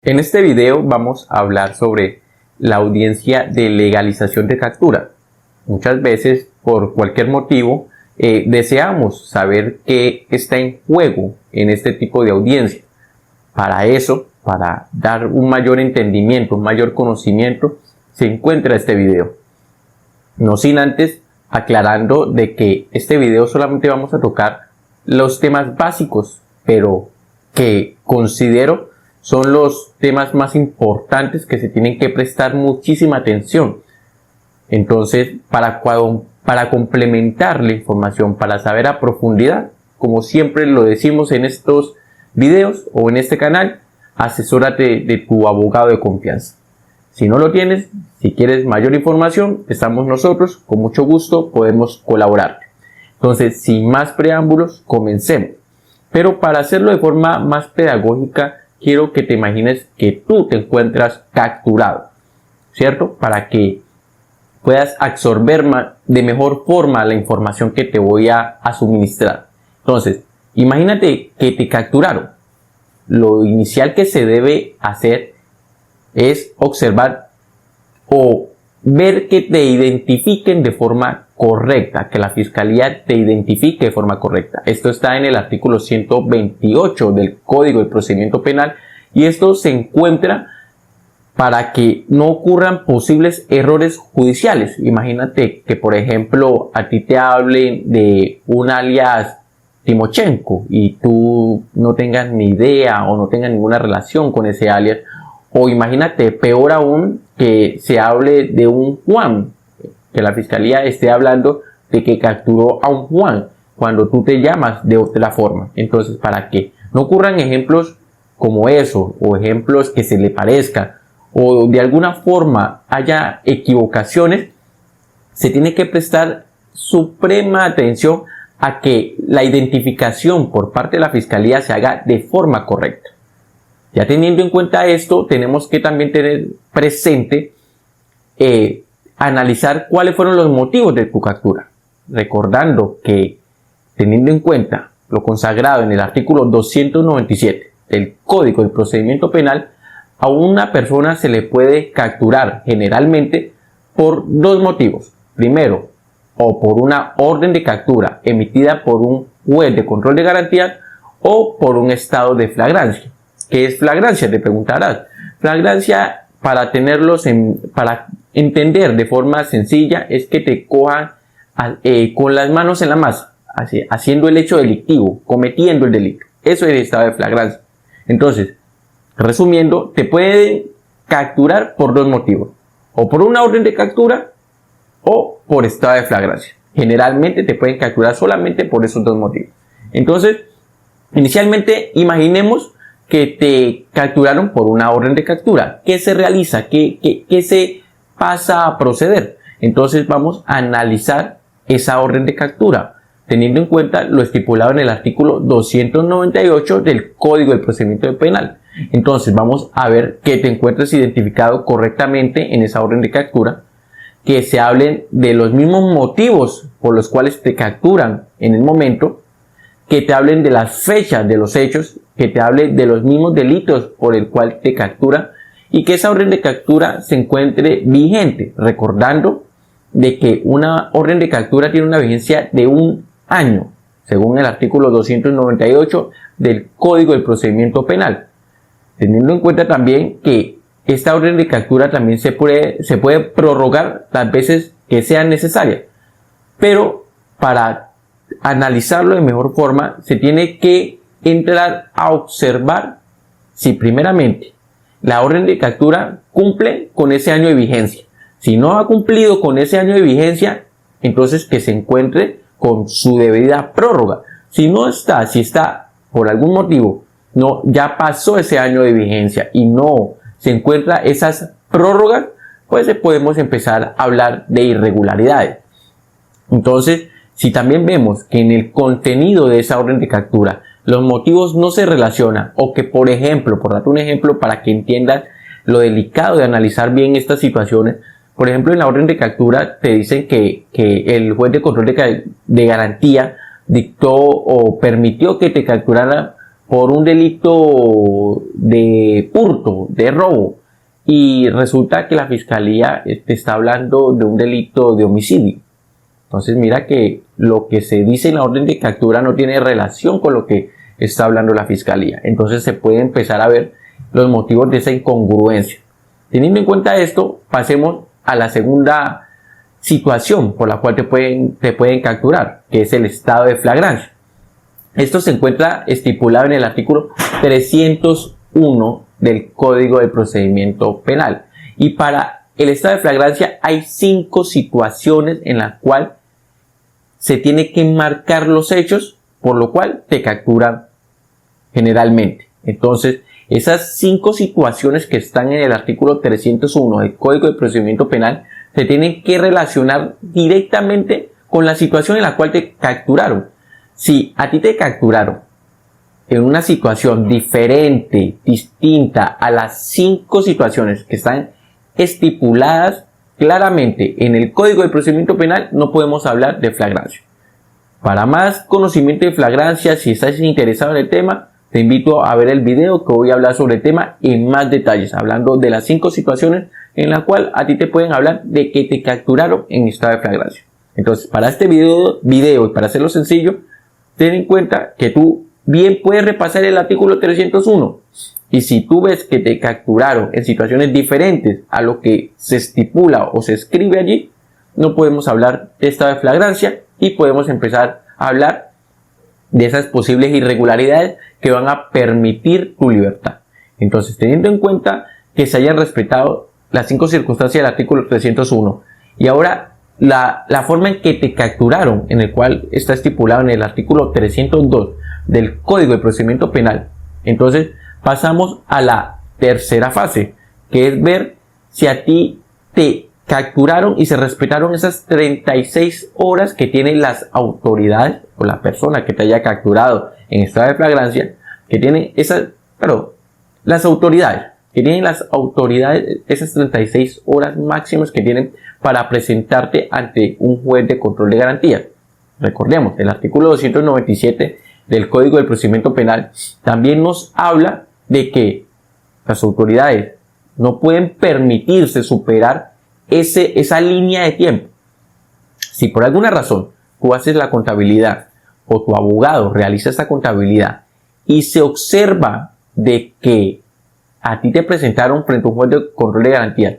En este video vamos a hablar sobre la audiencia de legalización de captura. Muchas veces, por cualquier motivo, deseamos saber qué está en juego en este tipo de audiencia. Para eso, para dar un mayor entendimiento, un mayor conocimiento, se encuentra este video. No sin antes aclarando de que este video solamente vamos a tocar los temas básicos, pero que considero son los temas más importantes que se tienen que prestar muchísima atención. Entonces, para complementar la información, para saber a profundidad, como siempre lo decimos en estos videos o en este canal, asesórate de tu abogado de confianza. Si no lo tienes, si quieres mayor información, estamos nosotros, con mucho gusto podemos colaborar. Entonces, sin más preámbulos, comencemos. Pero para hacerlo de forma más pedagógica, quiero que te imagines que tú te encuentras capturado, ¿cierto? Para que puedas absorber de mejor forma la información que te voy a suministrar. Entonces, imagínate que te capturaron. Lo inicial que se debe hacer es observar o ver que te identifiquen de forma correcta, que la fiscalía te identifique de forma correcta. Esto está en el artículo 128 del Código de Procedimiento Penal y esto se encuentra para que no ocurran posibles errores judiciales. Imagínate que, por ejemplo, a ti te hablen de un alias Timochenko y tú no tengas ni idea o no tengas ninguna relación con ese alias. O imagínate, peor aún, que se hable de un Juan, que la fiscalía esté hablando de que capturó a un Juan cuando tú te llamas de otra forma. Entonces, para que no ocurran ejemplos como eso, o ejemplos que se le parezcan, o de alguna forma haya equivocaciones, se tiene que prestar suprema atención a que la identificación por parte de la fiscalía se haga de forma correcta. Ya teniendo en cuenta esto, tenemos que también tener presente analizar cuáles fueron los motivos de tu captura. Recordando que, teniendo en cuenta lo consagrado en el artículo 297 del Código de Procedimiento Penal, a una persona se le puede capturar generalmente por dos motivos. Primero, o por una orden de captura emitida por un juez de control de garantías o por un estado de flagrancia. ¿Qué es flagrancia? Te preguntarás. Flagrancia, para entender de forma sencilla, es que te cojan con las manos en la masa, haciendo el hecho delictivo, cometiendo el delito. Eso es el estado de flagrancia. Entonces, resumiendo, te pueden capturar por dos motivos. O por una orden de captura o por estado de flagrancia. Generalmente te pueden capturar solamente por esos dos motivos. Entonces, inicialmente, imaginemos que te capturaron por una orden de captura. ¿Qué se realiza? ¿Qué se pasa a proceder? Entonces vamos a analizar esa orden de captura, teniendo en cuenta lo estipulado en el artículo 298 del Código de Procedimiento Penal. Entonces vamos a ver que te encuentres identificado correctamente en esa orden de captura, que se hablen de los mismos motivos por los cuales te capturan en el momento, que te hablen de las fechas de los hechos, que te hable de los mismos delitos por el cual te captura y que esa orden de captura se encuentre vigente, recordando de que una orden de captura tiene una vigencia de un año, según el artículo 298 del Código de Procedimiento Penal, teniendo en cuenta también que esta orden de captura también se puede prorrogar las veces que sean necesarias, pero para analizarlo de mejor forma se tiene que entrar a observar si primeramente la orden de captura cumple con ese año de vigencia. Si no ha cumplido con ese año de vigencia, entonces que se encuentre con su debida prórroga. Si está por algún motivo, ya pasó ese año de vigencia y no se encuentra esas prórrogas, pues podemos empezar a hablar de irregularidades. Entonces, si también vemos que en el contenido de esa orden de captura los motivos no se relacionan, o que, por ejemplo, por darte un ejemplo para que entiendas lo delicado de analizar bien estas situaciones, por ejemplo, en la orden de captura te dicen que el juez de control de garantía dictó o permitió que te capturara por un delito de hurto, de robo, y resulta que la fiscalía te está hablando de un delito de homicidio. Entonces mira que lo que se dice en la orden de captura no tiene relación con lo que está hablando la fiscalía. Entonces se puede empezar a ver los motivos de esa incongruencia. Teniendo en cuenta esto, pasemos a la segunda situación por la cual te pueden capturar, que es el estado de flagrancia. Esto se encuentra estipulado en el artículo 301 del Código de Procedimiento Penal. Y para el estado de flagrancia hay 5 situaciones en las cuales se tiene que marcar los hechos, por lo cual te capturan generalmente. Entonces, esas 5 situaciones que están en el artículo 301 del Código de Procedimiento Penal se tienen que relacionar directamente con la situación en la cual te capturaron. Si a ti te capturaron en una situación diferente, distinta a las 5 situaciones que están estipuladas claramente en el Código de Procedimiento Penal, no podemos hablar de flagrancia. Para más conocimiento de flagrancia, si estás interesado en el tema, te invito a ver el video que voy a hablar sobre el tema en más detalles, hablando de las 5 situaciones en las cuales a ti te pueden hablar de que te capturaron en estado de flagrancia. Entonces, para este video y para hacerlo sencillo, ten en cuenta que tú bien puedes repasar el artículo 301 y si tú ves que te capturaron en situaciones diferentes a lo que se estipula o se escribe allí, no podemos hablar de estado de flagrancia y podemos empezar a hablar de esas posibles irregularidades que van a permitir tu libertad. Entonces, teniendo en cuenta que se hayan respetado las 5 circunstancias del artículo 301 y ahora la forma en que te capturaron, en el cual está estipulado en el artículo 302 del Código de Procedimiento Penal, entonces pasamos a la tercera fase, que es ver si a ti te capturaron y se respetaron esas 36 horas que tienen las autoridades o la persona que te haya capturado en estado de flagrancia, que tienen las autoridades esas 36 horas máximas que tienen para presentarte ante un juez de control de garantías. Recordemos, el artículo 297 del Código del Procedimiento Penal también nos habla de que las autoridades no pueden permitirse superar esa línea de tiempo. Si por alguna razón tú haces la contabilidad o tu abogado realiza esta contabilidad y se observa de que a ti te presentaron frente a un juez de control de garantías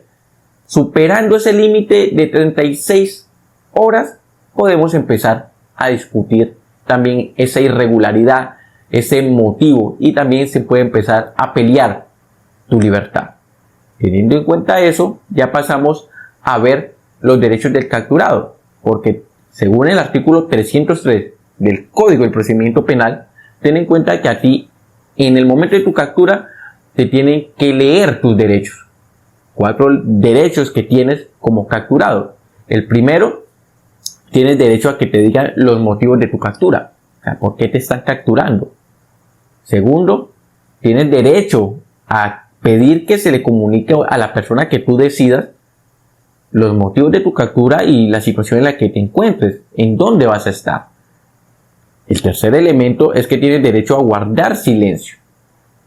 superando ese límite de 36 horas, podemos empezar a discutir también esa irregularidad, ese motivo, y también se puede empezar a pelear tu libertad. Teniendo en cuenta eso, ya pasamos a ver los derechos del capturado, porque según el artículo 303 del Código del Procedimiento Penal, ten en cuenta que a ti, en el momento de tu captura, te tienen que leer tus derechos. 4 derechos que tienes como capturado. El primero, tienes derecho a que te digan los motivos de tu captura. O sea, ¿por qué te están capturando? Segundo, tienes derecho a pedir que se le comunique a la persona que tú decidas los motivos de tu captura y la situación en la que te encuentres, en dónde vas a estar. El tercer elemento es que tienes derecho a guardar silencio.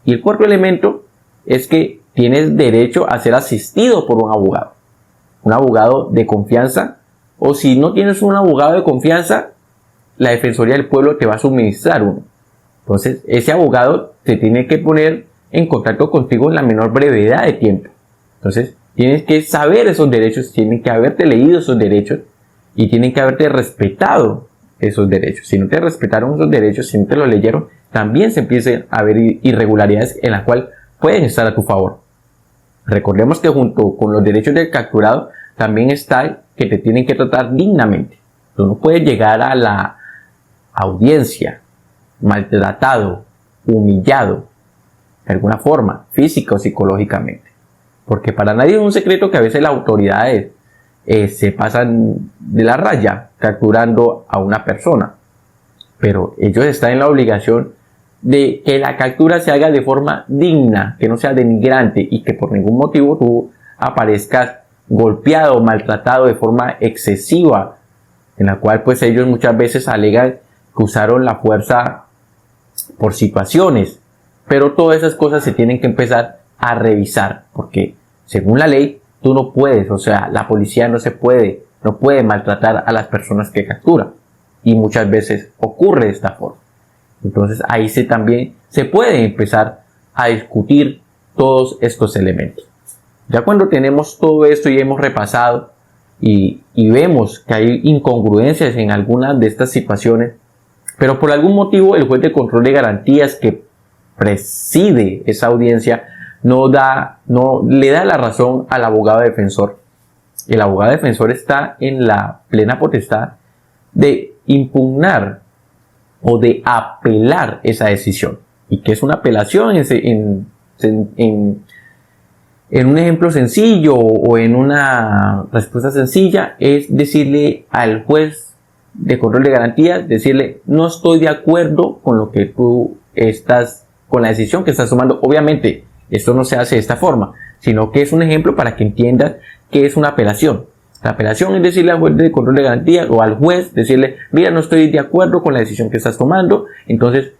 Y el cuarto elemento es que tienes derecho a ser asistido por un abogado de confianza, o si no tienes un abogado de confianza, la Defensoría del Pueblo te va a suministrar uno. Entonces, ese abogado te tiene que poner en contacto contigo en la menor brevedad de tiempo. Entonces, tienes que saber esos derechos, tienen que haberte leído esos derechos y tienen que haberte respetado esos derechos. Si no te respetaron esos derechos, si no te los leyeron, también se empiezan a ver irregularidades en las cuales pueden estar a tu favor. Recordemos que junto con los derechos del capturado también está que te tienen que tratar dignamente. Tú no puedes llegar a la audiencia maltratado, humillado, de alguna forma, física o psicológicamente. Porque para nadie es un secreto que a veces las autoridades se pasan de la raya capturando a una persona. Pero ellos están en la obligación de que la captura se haga de forma digna, que no sea denigrante y que por ningún motivo tú aparezcas golpeado o maltratado de forma excesiva, en la cual pues ellos muchas veces alegan que usaron la fuerza por situaciones, pero todas esas cosas se tienen que empezar a revisar, porque según la ley tú no puedes, o sea, la policía no puede maltratar a las personas que captura, y muchas veces ocurre de esta forma. Entonces ahí también se puede empezar a discutir todos estos elementos. Ya cuando tenemos todo esto y hemos repasado y vemos que hay incongruencias en algunas de estas situaciones, pero por algún motivo el juez de control de garantías que preside esa audiencia no le da la razón al abogado defensor. El abogado defensor está en la plena potestad de impugnar o de apelar esa decisión. ¿Y qué es una apelación? En un ejemplo sencillo o en una respuesta sencilla es decirle al juez de control de garantías, decirle: no estoy de acuerdo con lo que tú estás, con la decisión que estás tomando. Obviamente esto no se hace de esta forma, sino que es un ejemplo para que entiendas qué es una apelación. La apelación es decirle al juez de control de garantías o al juez, decirle: mira, no estoy de acuerdo con la decisión que estás tomando, entonces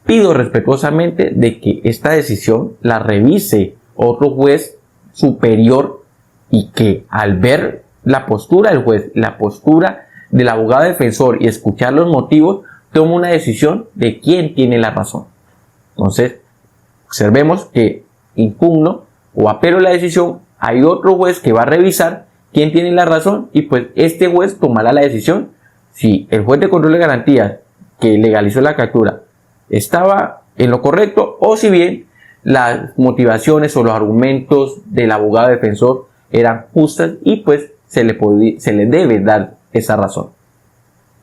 pido respetuosamente de que esta decisión la revise otro juez superior, y que al ver la postura del juez, la postura del abogado defensor y escuchar los motivos, tome una decisión de quién tiene la razón. Entonces, observemos que impugno o apelo la decisión, hay otro juez que va a revisar quién tiene la razón, y pues este juez tomará la decisión si el juez de control de garantías que legalizó la captura estaba en lo correcto, o si bien las motivaciones o los argumentos del abogado defensor eran justas y pues se le debe dar esa razón.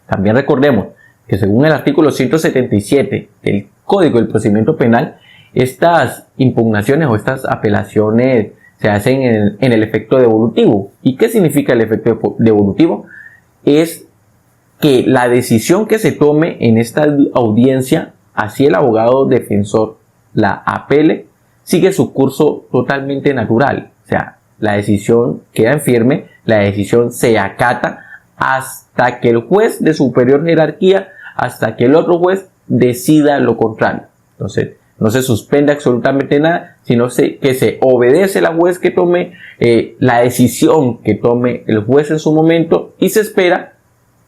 También recordemos que según el artículo 177 del Código del Procedimiento Penal, estas impugnaciones o estas apelaciones se hacen en el efecto devolutivo. ¿Y qué significa el efecto devolutivo? Es que la decisión que se tome en esta audiencia, así el abogado defensor la apele, sigue su curso totalmente natural. O sea, la decisión queda en firme, la decisión se acata hasta que el juez de superior jerarquía, hasta que el otro juez decida lo contrario. Entonces, no se suspende absolutamente nada, sino que se obedece la juez que tome la decisión que tome el juez en su momento, y se espera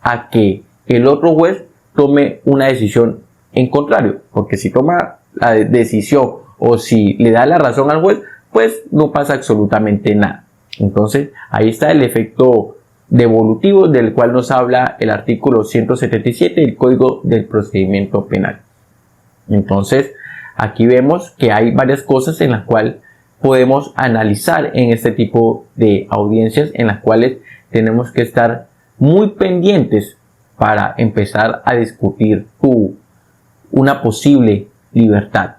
a que el otro juez tome una decisión en contrario, porque si toma la decisión o si le da la razón al juez, pues no pasa absolutamente nada. Entonces ahí está el efecto devolutivo del cual nos habla el artículo 177 del Código del Procedimiento Penal. Entonces aquí vemos que hay varias cosas en las cuales podemos analizar en este tipo de audiencias, en las cuales tenemos que estar muy pendientes para empezar a discutir una posible libertad.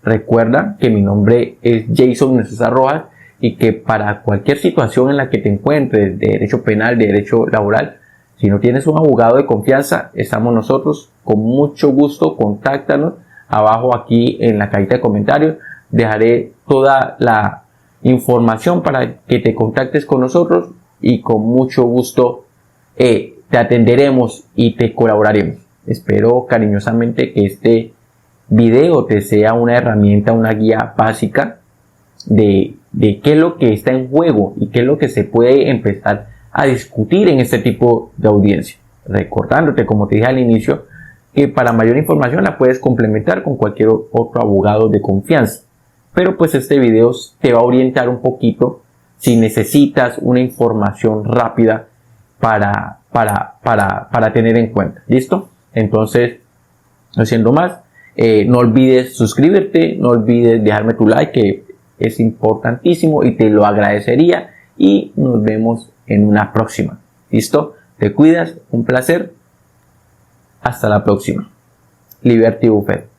Recuerda que mi nombre es Jason Mesa Rojas, y que para cualquier situación en la que te encuentres, de derecho penal, de derecho laboral, si no tienes un abogado de confianza, estamos nosotros. Con mucho gusto, contáctanos. Abajo aquí en la cajita de comentarios dejaré toda la información para que te contactes con nosotros, y con mucho gusto te atenderemos y te colaboraremos. Espero cariñosamente que este video te sea una herramienta, una guía básica de qué es lo que está en juego y qué es lo que se puede empezar a discutir en este tipo de audiencia. Recordándote, como te dije al inicio, que para mayor información la puedes complementar con cualquier otro abogado de confianza. Pero pues este video te va a orientar un poquito si necesitas una información rápida para tener en cuenta. ¿Listo? Entonces, no siendo más, no olvides suscribirte, no olvides dejarme tu like, que es importantísimo y te lo agradecería, y nos vemos en una próxima. ¿Listo? Te cuidas, un placer. Hasta la próxima. Liberty Buffet.